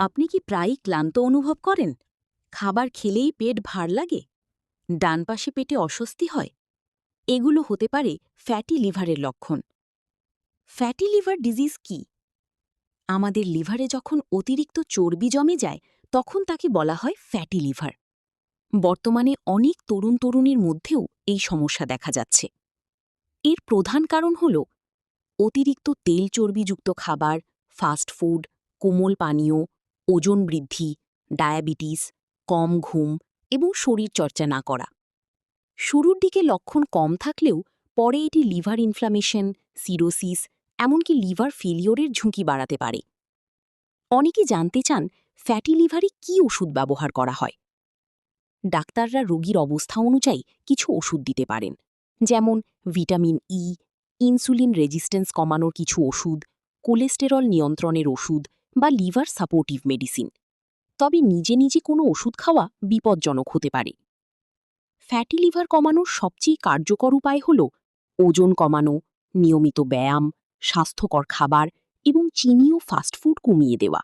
আপনি কি প্রায়ই ক্লান্ত অনুভব করেন? খাবার খেলেই পেট ভার লাগে? ডান পাশে পেটে অস্বস্তি হয়? এগুলো হতে পারে ফ্যাটি লিভারের লক্ষণ। ফ্যাটি লিভার ডিজিজ কি? আমাদের লিভারে যখন অতিরিক্ত চর্বি জমে যায় তখন তাকে বলা হয় ফ্যাটি লিভার। বর্তমানে অনেক তরুণ-তরুণীর মধ্যেও এই সমস্যা দেখা যাচ্ছে। এর প্রধান কারণ হল অতিরিক্ত তেল চর্বিযুক্ত খাবার, ফাস্ট ফুড, কোমল পানীয়, ওজন বৃদ্ধি, ডায়াবেটিস, কম ঘুম এবং শরীরচর্চা না করা। শুরুর দিকে লক্ষণ কম থাকলেও পরে এটি লিভার ইনফ্লামেশন, সিরোসিস, এমনকি লিভার ফেলিওরের ঝুঁকি বাড়াতে পারে। অনেকে জানতে চান ফ্যাটি লিভারে কী ওষুধ ব্যবহার করা হয়। ডাক্তাররা রোগীর অবস্থা অনুযায়ী কিছু ওষুধ দিতে পারেন, যেমন ভিটামিন ই, ইনসুলিন রেজিস্ট্যান্স কমানোর কিছু ওষুধ, কোলেস্টেরল নিয়ন্ত্রণের ওষুধ বা লিভার সাপোর্টিভ মেডিসিন। তবে নিজে নিজে কোনো ওষুধ খাওয়া বিপজ্জনক হতে পারে। ফ্যাটি লিভার কমানোর সবচেয়ে কার্যকর উপায় হল ওজন কমানো, নিয়মিত ব্যায়াম, স্বাস্থ্যকর খাবার এবং চিনি ও ফাস্টফুড কমিয়ে দেওয়া।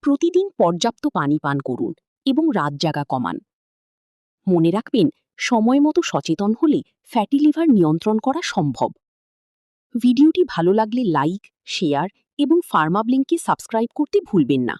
প্রতিদিন পর্যাপ্ত পানি পান করুন এবং রাত জাগা কমান। মনে রাখবেন, সময়মতো সচেতন হলে ফ্যাটি লিভার নিয়ন্ত্রণ করা সম্ভব। ভিডিওটি ভালো লাগলে লাইক, শেয়ার এবং ফার্মাব্লিংকে সাবস্ক্রাইব করতে ভুলবেন না।